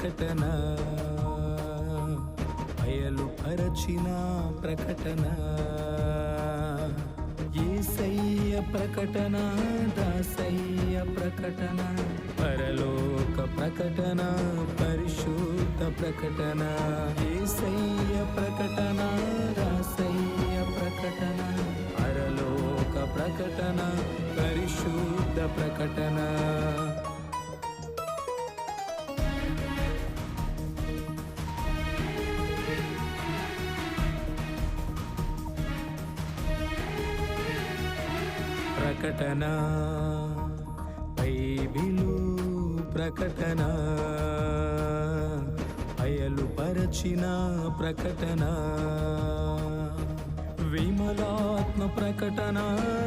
ప్రకటన, బయలుపరచిన ప్రకటన, యేసయ్య ప్రకటన, దాసయ్య ప్రకటన, పరలోక ప్రకటన, పరిశుద్ధ ప్రకటన, యేసయ్య ప్రకటన, దాసయ్య ప్రకటన, పరలోక ప్రకటన, పరిశుద్ధ ప్రకటన. ప్రకటన, బైబిలు ప్రకటన, బయలుపరచిన ప్రకటన, విమలాత్మ ప్రకటన,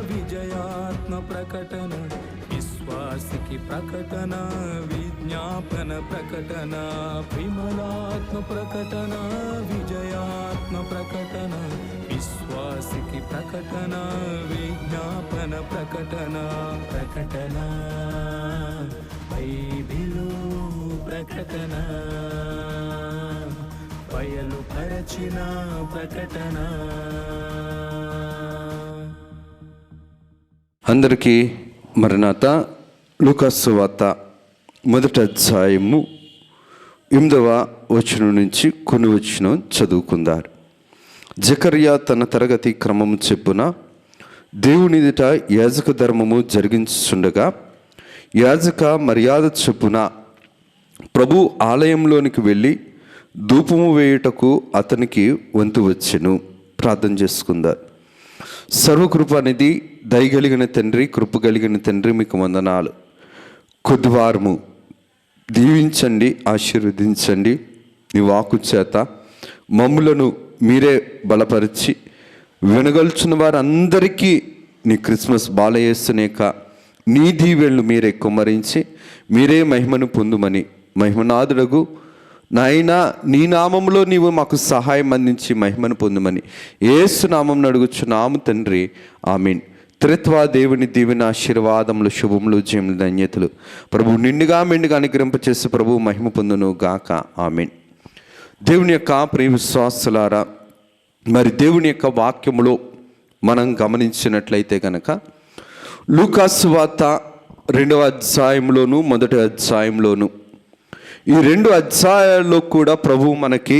విజయాత్మ ప్రకటన, విశ్వాసికి ప్రకటన, విజ్ఞాపన ప్రకటన, విమలాత్మ ప్రకటన, విజయాత్మ ప్రకటన, విశ్వాసికి ప్రకటన, విజ్ఞాపన ప్రకటన. ప్రకటన, బైబిలు ప్రకటన, బయలుపరచిన ప్రకటన. అందరికీ మరణాత. లూకాసు సువార్త 1వ అధ్యాయము 8వ వచనం నుంచి కొన్ని వచనం చదువుకుందారు. జకర్యా తన తరగతి క్రమము చెప్పున దేవుని ఎదుట యాజక ధర్మము జరిగించుచుండగా యాజక మర్యాద చెప్పున ప్రభు ఆలయంలోనికి వెళ్ళి ధూపము వేయుటకు అతనికి వంతు వచ్చెను. ప్రార్థన చేసుకుందారు. సర్వకృపానిధి, దయగలిగిన తండ్రి, కృప కలిగిన తండ్రి, మీకు వందనాలు. కొద్దివారము దీవించండి, ఆశీర్వదించండి. నీ వాక్కు చేత మమ్ములను మీరే బలపరిచి వినగలుచున్న వారందరికీ నీ క్రిస్మస్ బాలయేసునేక నీ దీవెళ్ళు మీరే కుమ్మరించి మీరే మహిమను పొందుమని, మహిమనాథుడగు నాయనా నీ నామంలో నీవు మాకు సహాయం అందించి మహిమను పొందుమని యేసు నామమున అడుగుచున్నాము తండ్రి, ఆమీన్. త్రిత్వా దేవుని దీవెన, ఆశీర్వాదములు, శుభములు, జయములు, ధన్యతలు ప్రభు నిండుగా మెండుగా అనుగ్రహింపచేసి ప్రభు మహిమ పొందును గాక, ఆమీన్. దేవుని యొక్క ప్రియ విశ్వాసులారా, మరి దేవుని యొక్క వాక్యములో మనం గమనించినట్లయితే కనుక లూకాసు వార్త 2వ అధ్యాయంలోను 1వ అధ్యాయంలోను ఈ 2 అధ్యాయాల్లో కూడా ప్రభు మనకి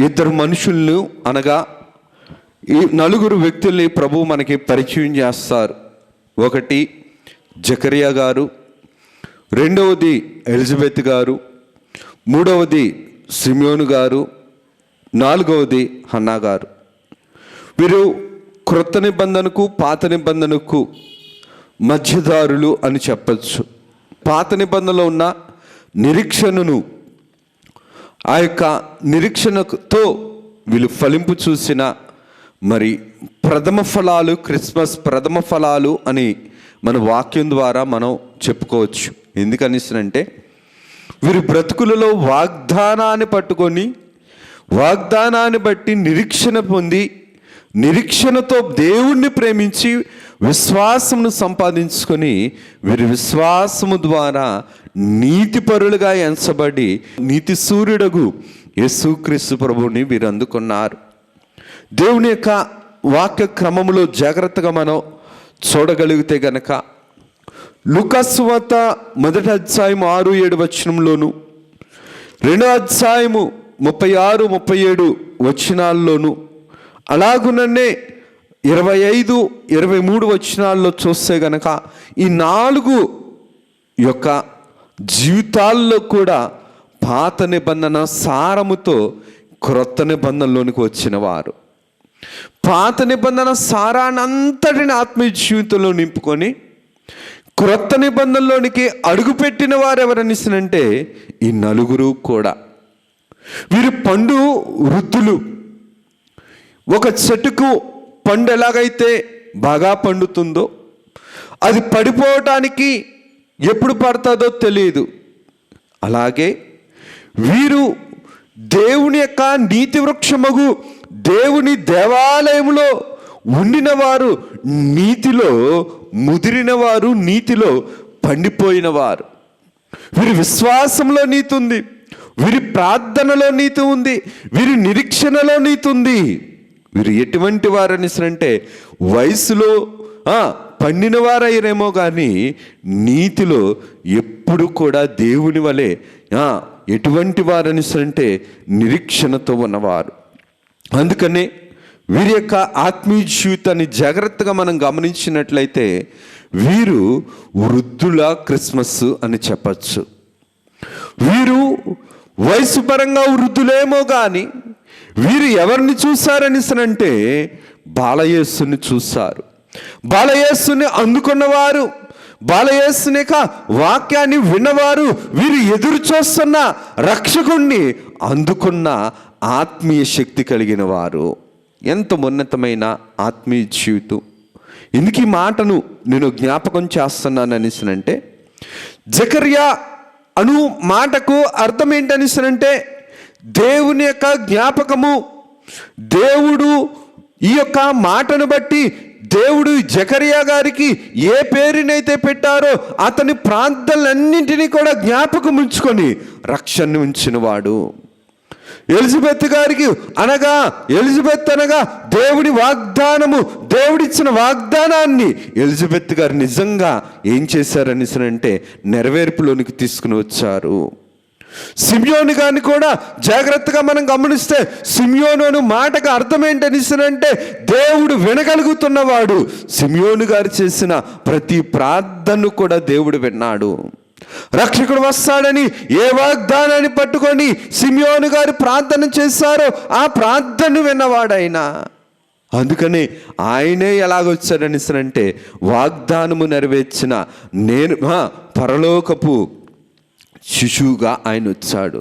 ఇద్దరు మనుషులను, అనగా ఈ 4 వ్యక్తుల్ని ప్రభు మనకి పరిచయం చేస్తారు. ఒకటి జకరియా గారు, రెండవది ఎలిజబెత్ గారు, మూడవది సిమియోను గారు, 4వది హన్నా గారు. వీరు క్రొత్త నిబంధనకు పాత నిబంధనకు మధ్యదారులు అని చెప్పచ్చు. పాత నిబంధనలో ఉన్న నిరీక్షణను, ఆ యొక్క నిరీక్షణతో వీళ్ళు ఫలింపు చూసిన మరి ప్రథమ ఫలాలు, క్రిస్మస్ ప్రథమ ఫలాలు అని మన వాక్యం ద్వారా మనం చెప్పుకోవచ్చు. ఎందుకనిసనంటే వీరి బ్రతుకులలో వాగ్దానాన్ని పట్టుకొని, వాగ్దానాన్ని బట్టి నిరీక్షణ పొంది, నిరీక్షణతో దేవుణ్ణి ప్రేమించి విశ్వాసమును సంపాదించుకొని వీరి విశ్వాసము ద్వారా నీతిపరులుగా ఎంచబడి నీతి సూర్యుడగు యేసుక్రీస్తు ప్రభువుని వీరు అందుకున్నారు. దేవుని యొక్క వాక్య క్రమములో జాగ్రత్తగా మనం చూడగలిగితే గనక లూకాసు వార్త 1వ అధ్యాయం 6-7 వచనంలోను, 2వ అధ్యాయము 36-37 వచనాల్లోను, అలాగుననే 25-23 వచనాల్లో చూస్తే గనక ఈ 4 యొక్క జీవితాల్లో కూడా పాత నిబంధన సారముతో క్రొత్త నిబంధనలోనికి వచ్చిన వారు. పాత నిబంధన సారాన్నంతటిని ఆత్మీయ జీవితంలో నింపుకొని క్రొత్త నిబంధనలోనికి అడుగుపెట్టిన వారు ఎవరనిసినంటే ఈ 4 కూడా. వీరు పండు వృద్ధులు. ఒక చెట్టుకు పండు ఎలాగైతే బాగా పండుతుందో అది పడిపోవటానికి ఎప్పుడు పడుతుందో తెలియదు, అలాగే వీరు దేవుని యొక్క నీతి వృక్షమగు దేవుని దేవాలయంలో ఉండిన వారు, నీతిలో ముదిరిన వారు, నీతిలో పండిపోయిన వారు. వీరి విశ్వాసంలో నీతి ఉంది, వీరి ప్రార్థనలో నీతి ఉంది, వీరి నిరీక్షణలో నీతి ఉంది. వీరు ఎటువంటి వారని అంటే వయసులో పండిన వారైరేమో కానీ నీతిలో ఎప్పుడు కూడా దేవుని వలె ఎటువంటి వారని అంటే నిరీక్షణతో ఉన్నవారు. అందుకనే వీరి యొక్క ఆత్మీయ జీవితాన్ని జాగ్రత్తగా మనం గమనించినట్లయితే వీరు వృద్ధుల క్రిస్మస్ అని చెప్పచ్చు. వీరు వయసు పరంగా వృద్ధులేమో కానీ వీరు ఎవరిని చూశారని అంటే బాలయేసుని చూశారు. బాలయేసుని అందుకున్నవారు, బాలయేసుని వాక్యాన్ని విన్నవారు, వీరు ఎదురు చూస్తున్న రక్షకుణ్ణి అందుకున్న ఆత్మీయ శక్తి కలిగిన వారు. ఎంత ఉన్నతమైన ఆత్మీయ జీవితం! ఎందుకు ఈ మాటను నేను జ్ఞాపకం చేస్తున్నాను అంటే జకర్యా అను మాటకు అర్థం ఏంటనిసనంటే దేవుని యొక్క జ్ఞాపకము. దేవుడు ఈ యొక్క మాటను బట్టి దేవుడు జకర్యా గారికి ఏ పేరునైతే పెట్టారో అతని ప్రార్థనలన్నింటినీ కూడా జ్ఞాపకం ఉంచుకొని రక్షణ ఉంచినవాడు. ఎలిజబెత్ గారికి ఎలిజబెత్ అనగా దేవుడి వాగ్దానము, దేవుడిచ్చిన వాగ్దానాన్ని ఎలిజబెత్ గారు నిజంగా ఏం చేశారని అంటే నెరవేర్పులోనికి తీసుకుని వచ్చారు. సిమియోను గారిని కూడా జాగ్రత్తగా మనం గమనిస్తే సిమియోను మాటకు అర్థం ఏంటని అంటే దేవుడు వినగలుగుతున్నవాడు. సిమియోను గారు చేసిన ప్రతి ప్రార్థనను కూడా దేవుడు విన్నాడు. రక్షకుడు వస్తాడని ఏ వాగ్దానాన్ని పట్టుకొని సిమియోను గారు ప్రార్థన చేశారో ఆ ప్రార్థన విన్నవాడైనా. అందుకని ఆయనే ఎలాగొచ్చాడని అంటే వాగ్దానము నెరవేర్చిన నేను పరలోకపు శిశువుగా ఆయన వచ్చాడు.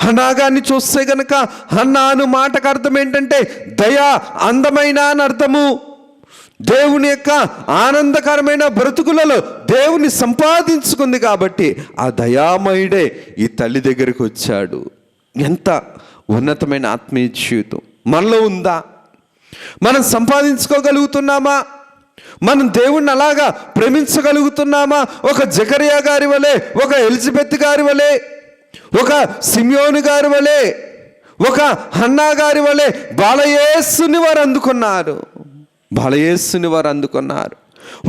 హన్నాగాన్ని చూస్తే గనక హన్నాను మాటకు అర్థం ఏంటంటే దయా, అందమైన అని అర్థము. దేవుని యొక్క ఆనందకరమైన బ్రతుకులలో దేవుని సంపాదించుకుంది కాబట్టి ఆ దయామయుడే ఈ తల్లి దగ్గరికి వచ్చాడు. ఎంత ఉన్నతమైన ఆత్మీయ జీవితం మనలో ఉందా? మనం సంపాదించుకోగలుగుతున్నామా? మనం దేవుణ్ణి అలాగా ప్రేమించగలుగుతున్నామా? ఒక జకర్యా గారి వలె, ఒక ఎలిజబెత్ గారి వలె, ఒక సిమియోను గారి వలె, ఒక హన్నా గారి వలె బాలయేసుని వారు అందుకున్నారు. బాలయేసుని వారు అందుకున్నారు.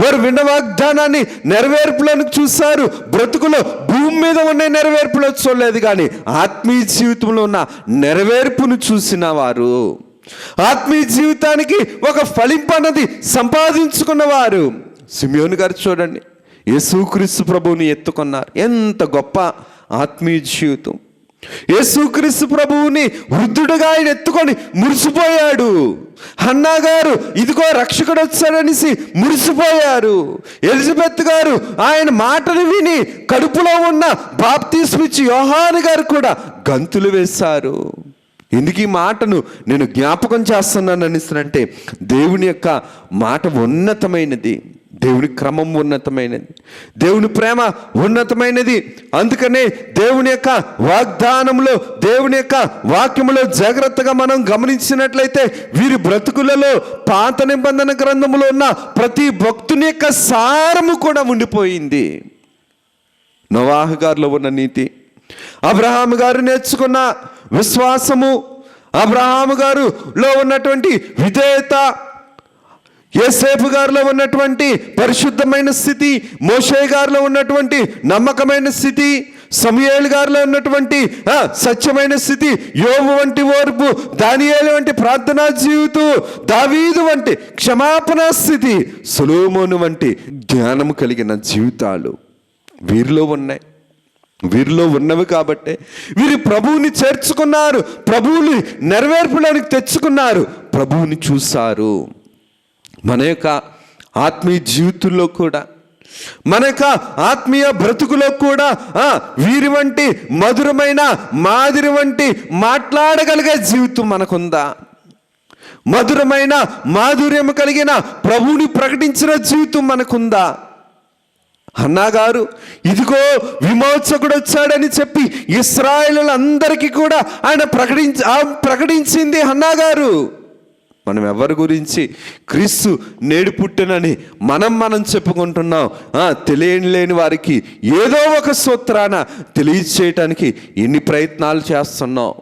వారు విన్న వాగ్దానాన్ని నెరవేర్పులను చూశారు. బ్రతుకులో భూమి మీద ఉన్న నెరవేర్పులో చూడలేదు కానీ ఆత్మీయ జీవితంలో ఉన్న నెరవేర్పును చూసిన వారు, ఆత్మీయ జీవితానికి ఒక ఫలింపు అన్నది సంపాదించుకున్నవారు. సిమియోను గారు చూడండి, యేసుక్రీస్తు ప్రభువుని ఎత్తుకున్నారు. ఎంత గొప్ప ఆత్మీయ జీవితం! యేసుక్రీస్తు ప్రభువుని వృద్ధుడుగా ఆయన ఎత్తుకొని మురిసిపోయాడు. హన్నా గారు ఇదిగో రక్షకుడు వచ్చాడనేసి మురిసిపోయారు. ఎలిజబెత్ గారు ఆయన మాటలు విని కడుపులో ఉన్న బాప్తిస్మిచ్చి యోహాను గారు కూడా గంతులు వేశారు. ఎందుకు ఈ మాటను నేను జ్ఞాపకం చేస్తున్నాను అంటే దేవుని యొక్క మాట ఉన్నతమైనది, దేవుని క్రమం ఉన్నతమైనది, దేవుని ప్రేమ ఉన్నతమైనది. అందుకనే దేవుని యొక్క వాగ్దానంలో, దేవుని యొక్క వాక్యములో జాగ్రత్తగా మనం గమనించినట్లయితే వీరి బ్రతుకులలో పాత నిబంధన గ్రంథంలో ఉన్న ప్రతి భక్తుని యొక్క సారము కూడా ఉండిపోయింది. నోవాహు గారిలో ఉన్న నీతి, అబ్రహాము గారు నేర్చుకున్న విశ్వాసము, అబ్రహాము గారులో ఉన్నటువంటి విధేయత, యోసేపు గారిలో ఉన్నటువంటి పరిశుద్ధమైన స్థితి, మోషే గారిలో ఉన్నటువంటి నమ్మకమైన స్థితి, సమూయేలు గారిలో ఉన్నటువంటి సత్యమైన స్థితి, యోబు వంటి ఓర్పు, దానియేలు వంటి ప్రార్థనా జీవితం, దావీదు వంటి క్షమాపణ స్థితి, సొలొమోను వంటి జ్ఞానము కలిగిన జీవితాలు వీరిలో ఉన్నాయి. వీరిలో ఉన్నవి కాబట్టి వీరి ప్రభువుని చేర్చుకున్నారు, ప్రభువుని నెరవేర్పులోనికి తెచ్చుకున్నారు, ప్రభువుని చూశారు. మన యొక్క ఆత్మీయ జీవితంలో కూడా, మన యొక్క ఆత్మీయ బ్రతుకులో కూడా వీరి వంటి మధురమైన మాదిరి వంటి మాట్లాడగలిగే జీవితం మనకుందా? మధురమైన మాధుర్యం కలిగిన ప్రభువుని ప్రకటించిన జీవితం మనకుందా? హన్నా గారు ఇదిగో విమోచకుడు వచ్చాడని చెప్పి ఇశ్రాయేలులందరికీ కూడా ఆయన ప్రకటించింది హన్నా గారు. మనం ఎవరి గురించి? క్రీస్తు నేడు పుట్టెనని మనం చెప్పుకుంటున్నాం. తెలియలేని వారికి ఏదో ఒక సూత్రాన తెలియచేయటానికి ఎన్ని ప్రయత్నాలు చేస్తున్నాం.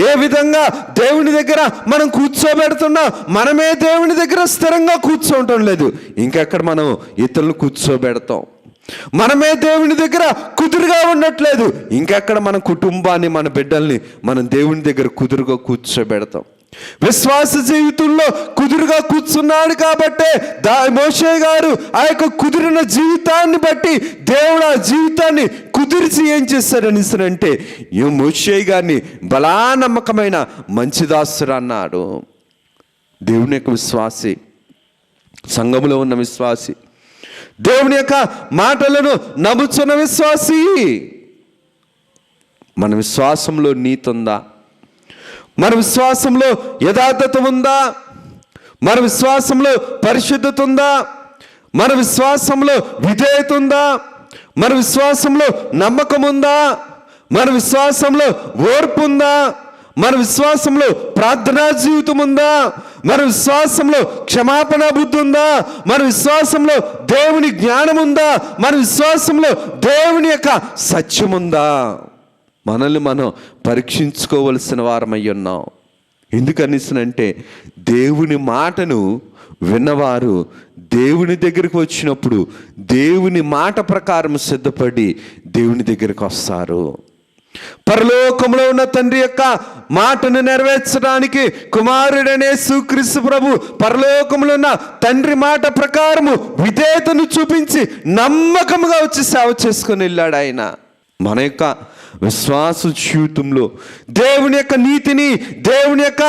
ఏ విధంగా దేవుని దగ్గర మనం కూర్చోబెడుతున్నాం. మనమే దేవుని దగ్గర స్థిరంగా కూర్చోవటం లేదు, ఇంకెక్కడ మనం ఇతరులను కూర్చోబెడతాం. మనమే దేవుని దగ్గర కుదురుగా ఉండట్లేదు, ఇంకెక్కడ మన కుటుంబాన్ని, మన బిడ్డల్ని మనం దేవుని దగ్గర కుదురుగా కూర్చోబెడతాం. విశ్వాస జీవితంలో కుదురుగా కూర్చున్నాడు కాబట్టే మోషే గారు ఆ యొక్క కుదిరిన జీవితాన్ని బట్టి దేవుడు ఆ జీవితాన్ని కుదిర్చి ఏం చేశారనిసరంటే, ఈ మోషే గారిని బలా నమ్మకమైన మంచి దాసుడు అన్నాడు. దేవుని యొక్క విశ్వాసి, సంఘములో ఉన్న విశ్వాసి, దేవుని యొక్క మాటలను నమ్ముచున్న విశ్వాసి. మన విశ్వాసంలో నీతి ఉందా? మన విశ్వాసంలో యథార్థత ఉందా? మన విశ్వాసంలో పరిశుద్ధత ఉందా? మన విశ్వాసంలో విధేయత ఉందా? మన విశ్వాసంలో నమ్మకం ఉందా? మన విశ్వాసంలో ఓర్పు ఉందా? మన విశ్వాసంలో ప్రార్థనా జీవితం ఉందా? మన విశ్వాసంలో క్షమాపణ బుద్ధి ఉందా? మన విశ్వాసంలో దేవుని జ్ఞానం ఉందా? మన విశ్వాసంలో దేవుని యొక్క సత్యం ఉందా? మనల్ని మనం పరీక్షించుకోవలసిన వారమై ఉన్నాం. ఎందుకనిసనంటే, దేవుని మాటను విన్నవారు దేవుని దగ్గరికి వచ్చినప్పుడు దేవుని మాట ప్రకారం సిద్ధపడి దేవుని దగ్గరికి వస్తారు. పరలోకంలో ఉన్న తండ్రి యొక్క మాటను నెరవేర్చడానికి కుమారుడనే యేసుక్రీస్తు ప్రభు పరలోకంలో ఉన్న తండ్రి మాట ప్రకారము విధేయతను చూపించి నమ్మకముగా వచ్చి సేవ చేసుకొని వెళ్ళాడు ఆయన. మన యొక్క విశ్వాస జీవితంలో దేవుని యొక్క నీతిని, దేవుని యొక్క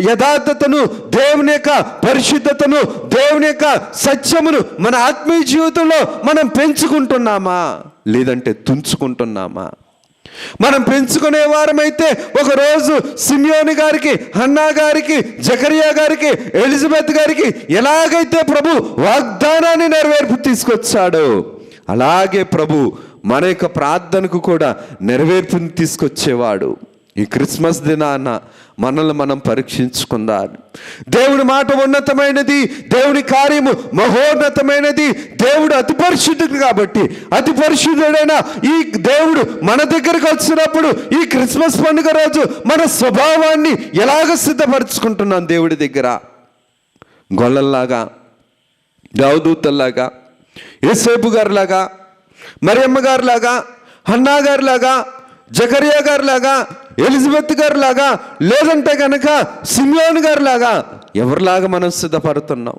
యథార్థతను, దేవుని యొక్క పరిశుద్ధతను, దేవుని యొక్క సత్యమును మన ఆత్మీయ జీవితంలో మనం పెంచుకుంటున్నామా, లేదంటే తుంచుకుంటున్నామా? మనం పెంచుకునే వారమైతే ఒకరోజు సిమియోను గారికి, హన్నా గారికి, జకరియా గారికి, ఎలిజబెత్ గారికి ఎలాగైతే ప్రభు వాగ్దానాన్ని నెరవేర్పు తీసుకొచ్చాడో, అలాగే ప్రభు మన యొక్క ప్రార్థనకు కూడా నెరవేర్పుని తీసుకొచ్చేవాడు. ఈ క్రిస్మస్ దినాన మనల్ని మనం పరీక్షించుకుందాం. దేవుని మాట ఉన్నతమైనది, దేవుని కార్యము మహోన్నతమైనది. దేవుడు అతి పరిశుద్ధుడు కాబట్టి, అతి పరిశుద్ధుడైన ఈ దేవుడు మన దగ్గరకు వచ్చినప్పుడు ఈ క్రిస్మస్ పండుగ రోజు మన స్వభావాన్ని ఎలాగ సిద్ధపరచుకుంటున్నాం దేవుడి దగ్గర? గొల్లల్లాగా, దేవదూతల్లాగా, యేసేపు గారిలాగా, మరియమ్మ గారిలాగా, హన్నా గారిలాగా, జకరియా గారిలాగా, ఎలిజబెత్ గారిలాగా, లేదంటే కనుక సిమియోను గారిలాగా ఎవరిలాగా మనం సిద్ధపడుతున్నాం?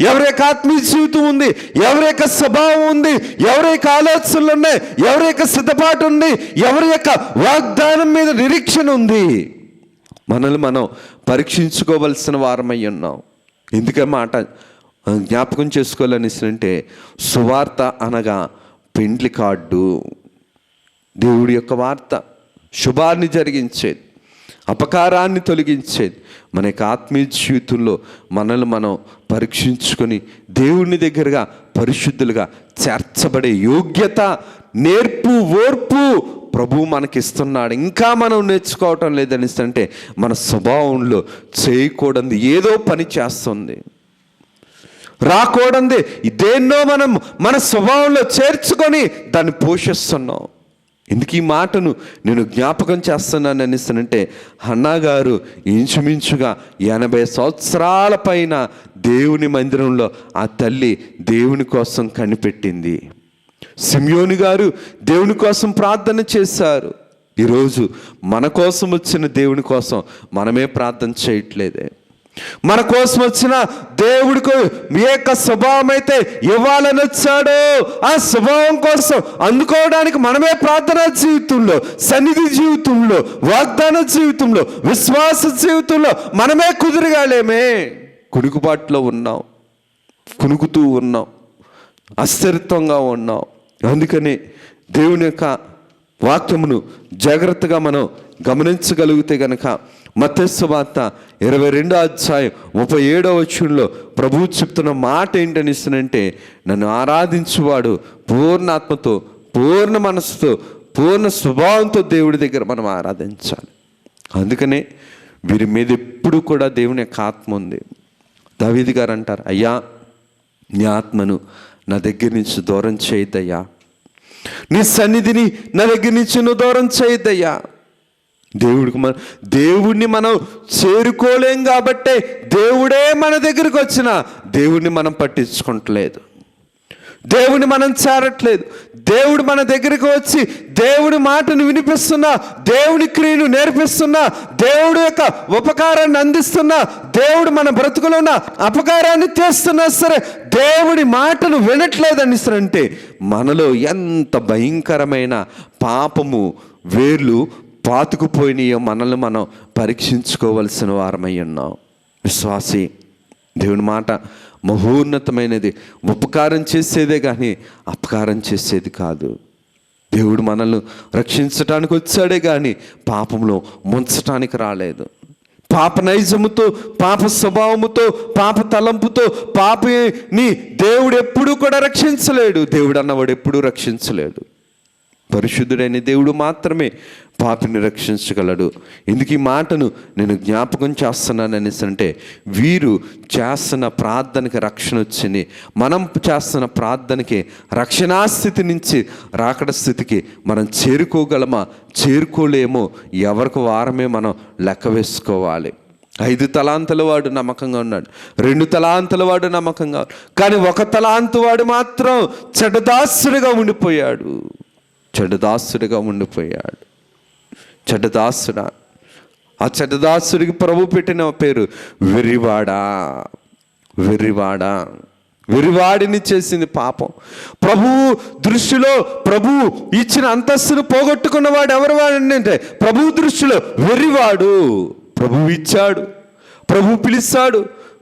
ఎవరి యొక్క ఆత్మీయ జీవితం ఉంది, ఎవరి యొక్క స్వభావం ఉంది, ఎవరి యొక్క ఆలోచనలు ఉన్నాయి, ఎవరి యొక్క సిద్ధపాటు ఉంది, ఎవరి యొక్క వాగ్దానం మీద నిరీక్షణ ఉంది? మనల్ని మనం పరీక్షించుకోవలసిన వారమై ఉన్నాం. ఎందుకే మాట జ్ఞాపకం చేసుకోవాలనిసంటే, సువార్త అనగా పెండ్లి కార్డు. దేవుడి యొక్క వార్త శుభాన్ని జరిగించేది, అపకారాన్ని తొలగించేది. మన యొక్క ఆత్మీయ జీవితంలో మనల్ని మనం పరీక్షించుకొని దేవుని దగ్గరగా పరిశుద్ధులుగా చేర్చబడే యోగ్యత, నేర్పు, ఓర్పు ప్రభువు మనకిస్తున్నాడు. ఇంకా మనం నేర్చుకోవటం లేదనిస్తే మన స్వభావంలో చేయకూడదు ఏదో పని చేస్తుంది, రాకూడదే దేన్నో మనం మన స్వభావంలో చేర్చుకొని దాన్ని పోషిస్తున్నాం. ఎందుకు ఈ మాటను నేను జ్ఞాపకం చేస్తున్నాను అనిస్తానంటే, హన్నా గారు ఇంచుమించుగా 80 సంవత్సరాల పైన దేవుని మందిరంలో ఆ తల్లి దేవుని కోసం కనిపెట్టింది. సిమియోను గారు దేవుని కోసం ప్రార్థన చేశారు. ఈరోజు మన కోసం వచ్చిన దేవుని కోసం మనమే ప్రార్థన చేయట్లేదే. మన కోసం వచ్చిన దేవుడికి ఏ యొక్క స్వభావం అయితే ఇవ్వాలని వచ్చాడో ఆ స్వభావం కోసం అందుకోవడానికి మనమే ప్రార్థనా జీవితంలో, సన్నిధి జీవితంలో, వాగ్దాన జీవితంలో, విశ్వాస జీవితంలో మనమే కుదురుగాలేమే. కునుకుబాటులో ఉన్నాం, కునుకుతూ ఉన్నాం, అస్థిరత్వంగా ఉన్నాం. అందుకని దేవుని యొక్క వాక్యమును జాగ్రత్తగా మనం గమనించగలిగితే గనక మత్తయి సువార్త 22వ అధ్యాయం 37వ వచనంలో ప్రభువు చెప్తున్న మాట ఏంటనిస్తుందంటే, నన్ను ఆరాధించువాడు పూర్ణాత్మతో, పూర్ణ మనసుతో, పూర్ణ స్వభావంతో దేవుడి దగ్గర మనం ఆరాధించాలి. అందుకనే వీరి మీద ఎప్పుడు కూడా దేవుని యొక్క ఆత్మ ఉంది. దావీదు గారు అంటారు, అయ్యా నీ ఆత్మను నా దగ్గర నుంచి దూరం చేయద్దయ్యా, నీ సన్నిధిని నా దగ్గర నుంచి నువ్వు దూరం చేయద్దయ్యా. దేవుడిని మనం చేరుకోలేం కాబట్టే దేవుడే మన దగ్గరికి వచ్చినా దేవుడిని మనం పట్టించుకుంటలేదు, దేవుని మనం చేరట్లేదు. దేవుడు మన దగ్గరికి వచ్చి దేవుడి మాటను వినిపిస్తున్నా, దేవుని క్రియను నేర్పిస్తున్నా, దేవుడి యొక్క ఉపకారాన్ని అందిస్తున్నా, దేవుడు మన బ్రతుకులో ఉన్న అపకారాన్ని తీస్తున్నా సరే దేవుడి మాటను వినట్లేదని అంటే మనలో ఎంత భయంకరమైన పాపము వేర్లు పాతుకుపోయినాయో మనల్ని మనం పరీక్షించుకోవలసిన వారమై ఉన్నాం. విశ్వాసి, దేవుని మాట మహోన్నతమైనది, ఉపకారం చేసేదే కానీ అపకారం చేసేది కాదు. దేవుడు మనల్ని రక్షించటానికి వచ్చాడే కానీ పాపంలో ముంచటానికి రాలేదు. పాప నైజముతో, పాప స్వభావముతో, పాప తలంపుతో పాపని దేవుడు ఎప్పుడూ కూడా రక్షించలేడు. దేవుడు అన్నవాడు ఎప్పుడూ రక్షించలేడు. పరిశుద్ధుడైన దేవుడు మాత్రమే పాపిని రక్షించగలడు. ఎందుకు ఈ మాటను నేను జ్ఞాపకం చేస్తున్నాను అంటే వీరు చేస్తున్న ప్రార్థనకి రక్షణ వచ్చింది. మనం చేస్తున్న ప్రార్థనకి రక్షణాస్థితి నుంచి రాకడ స్థితికి మనం చేరుకోగలమా చేరుకోలేమో ఎవరికి వారమే మనం లెక్క వేసుకోవాలి. 5 తలాంతుల వాడు నమ్మకంగా ఉన్నాడు, 2 తలాంతుల వాడు నమ్మకంగా, కానీ 1 తలాంతు వాడు మాత్రం చెడ్డదాసుడిగా ఉండిపోయాడు. చెడ్డదాసుడిగా ఉండిపోయాడు. చెడ్డదాసుడా, ఆ చెడ్డదాసుడికి ప్రభు పెట్టిన పేరు వెర్రివాడా. వెర్రివాడా, వెర్రివాడిని చేసింది పాపం. ప్రభువు దృష్టిలో ప్రభువు ఇచ్చిన అంతస్తును పోగొట్టుకున్నవాడు ఎవరు వాడంటే ప్రభువు దృష్టిలో వెర్రివాడు. ప్రభువు ఇచ్చాడు, ప్రభు పిలిచాడు,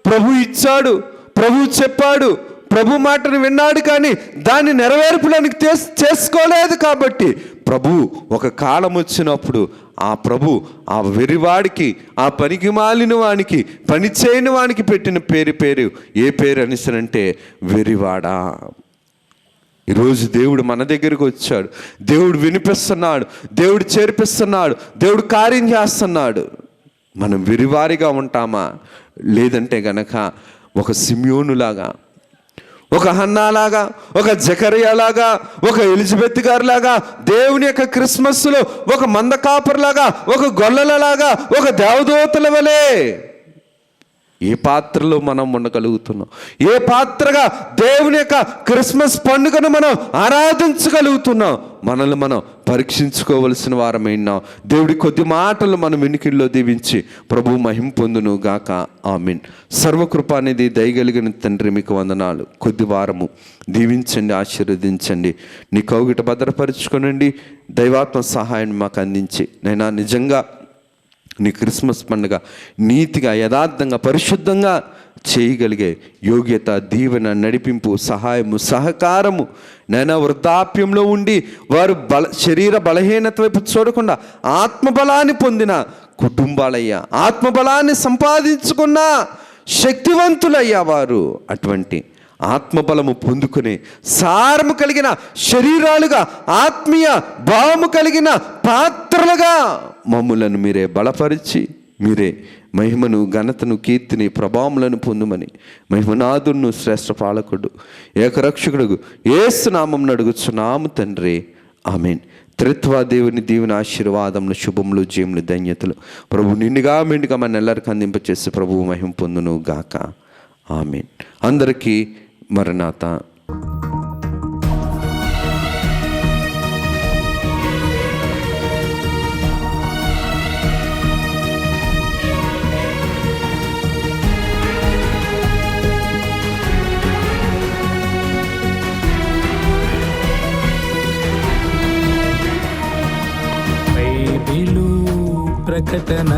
ప్రభు ఇచ్చాడు, ప్రభు చెప్పాడు, ప్రభు మాటను విన్నాడు, కానీ దాన్ని నెరవేర్పుడానికి చేసుకోలేదు. కాబట్టి ప్రభు ఒక కాలం వచ్చినప్పుడు ఆ ప్రభు ఆ వెర్రివాడికి, ఆ పనికి మాలిన వానికి, పని చేయని వానికి పెట్టిన పేరు ఏ పేరు అనిసనంటే వెర్రివాడా. ఈరోజు దేవుడు మన దగ్గరికి వచ్చాడు, దేవుడు వినిపిస్తున్నాడు, దేవుడు చేర్పిస్తున్నాడు, దేవుడు కార్యం చేస్తున్నాడు. మనం వెర్రివారిగా ఉంటామా? లేదంటే గనక ఒక సిమ్యోనులాగా, ఒక హన్నాలాగా, ఒక జకర్యాలాగా, ఒక ఎలిజబెత్ గారిలాగా దేవుని యొక్క క్రిస్మస్లో ఒక మందకాపర్లాగా, ఒక గొల్లలలాగా, ఒక దేవదూతల వలె ఏ పాత్రలో మనం ఉండగలుగుతున్నాం? ఏ పాత్రగా దేవుని యొక్క క్రిస్మస్ పండుగను మనం ఆరాధించగలుగుతున్నాం? మనల్ని మనం పరీక్షించుకోవలసిన వారమైనాం. దేవుడి కొద్ది మాటలు మనం వెనుకల్లో దీవించి ప్రభు మహిమ పొందును గాక. ఆమేన్. సర్వకృపానిధి దయగలిగిన తండ్రి మీకు వందనాలు. కొద్ది వారము దీవించండి, ఆశీర్వదించండి, నీ కౌగిట భద్రపరుచుకోనండి. దైవాత్మ సహాయాన్ని మాకు అందించి నైనా నిజంగా నీ క్రిస్మస్ పండుగ నీతిగా, యథార్థంగా, పరిశుద్ధంగా చేయగలిగే యోగ్యత, దీవెన, నడిపింపు, సహాయము, సహకారము నైనా వృద్ధాప్యంలో ఉండి వారు శరీర బలహీనత వైపు చూడకుండా ఆత్మబలాన్ని పొందిన కుటుంబాలయ్యా, ఆత్మబలాన్ని సంపాదించుకున్న శక్తివంతులయ్యా వారు. అటువంటి ఆత్మబలము పొందుకునే సారము కలిగిన శరీరాలుగా, ఆత్మీయ భావము కలిగిన పాత్రలుగా మమ్ములను మీరే బలపరిచి మీరే మహిమను, ఘనతను, కీర్తిని, ప్రభావములను పొందుమని మహిమనాథును, శ్రేష్ఠ పాలకుడు, ఏకరక్షకుడు యేసు నామమున అడుగుచున్నాము తండ్రి. ఆమేన్. త్రిత్వ దేవుని దీవెన, ఆశీర్వాదములు, శుభములు, జయములు, ధన్యతలు ప్రభు నిండుగా మెండుగా మన ಎಲ್ಲರಿకీ అందింపచేసి ప్రభువు మహిమ పొందును గాక. ఆమేన్. అందరికీ మరణాత. బైబిలు ప్రకటన